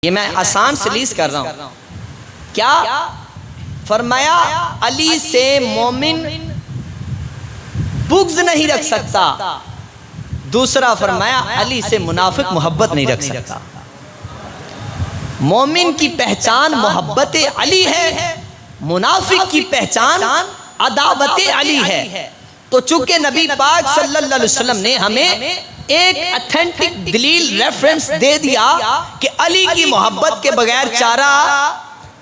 یہ میں آسان سے لیز کر رہا ہوں. کیا فرمایا؟ علی سے مومن بغض نہیں رکھ سکتا. دوسرا فرمایا علی سے منافق محبت نہیں رکھ سکتا. مومن کی پہچان محبت علی ہے، منافق کی پہچان عداوت علی ہے. تو چونکہ نبی پاک صلی اللہ علیہ وسلم نے ہمیں ایک اتھینٹک دلیل ریفرنس دے دیا کہ علی کی محبت کے بغیر چارہ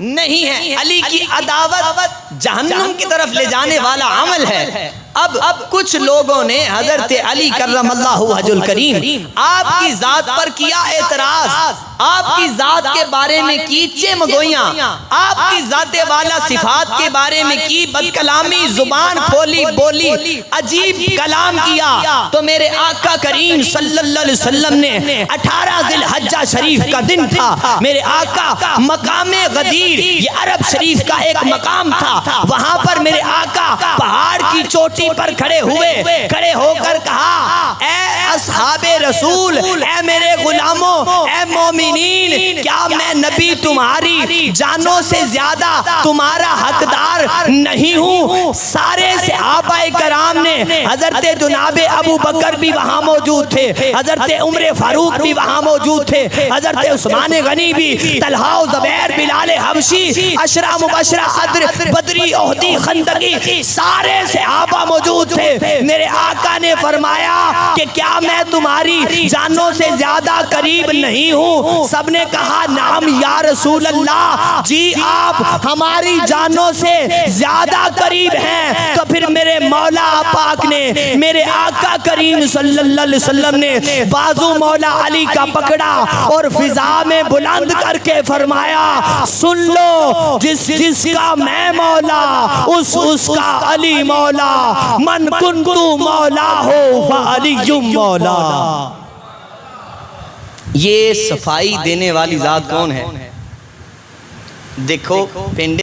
نہیں ہے، علی کی عداوت جہنم کی طرف لے جانے والا عمل ہے. اب کچھ لوگوں نے حضرت علی کرم اللہ وجہ الکریم آپ کی ذات پر کیا اعتراض، آپ کی ذات کے بارے میں کی چمگوئیاں، آپ کی ذات والا صفات کے بارے میں کی بد کلامی، زبان کھولی بولی، عجیب کلام کیا. تو میرے آقا کریم صلی اللہ علیہ وسلم نے 18 ذی الحجہ شریف کا دن تھا، میرے آقا مقام غدیر، یہ عرب شریف کا ایک مقام تھا، وہاں پر میرے آقا پہاڑ کی چوٹی پر کھڑے ہوئے، کھڑے ہو کر کہا اے اصحاب رسول، اے میرے غلاموں، اے مومنین، کیا میں نبی تمہاری جانوں سے زیادہ تمہارا حقدار نہیں ہوں؟ سارے صحابہ کرام نے، حضرت جناب ابو بکر بھی وہاں موجود تھے، حضرت عمر فاروق بھی وہاں موجود تھے، حضرت عثمان غنی بھی، طلحہ و زبیر، بلال حبشی، عشرہ مبشرہ، بدری، احدی، خندقی، سارے صحابہ موجود تھے. میرے آقا نے فرمایا کہ کیا میں تمہاری جانوں سے زیادہ قریب نہیں ہوں؟ سب نے کہا نعم یا رسول اللہ، جی آپ ہماری جانوں سے زیادہ قریب ہیں. تو پھر میرے مولا پاک نے، میرے آقا کریم صلی اللہ علیہ وسلم نے بازو مولا علی کا پکڑا اور فضا میں بلند کر کے فرمایا سن لو، جس کا میں مولا اس کا علی مولا، من کنتو مولا ہو فعلی مولا. یہ صفائی دینے والی ذات کون ہے؟ دیکھو پنڈے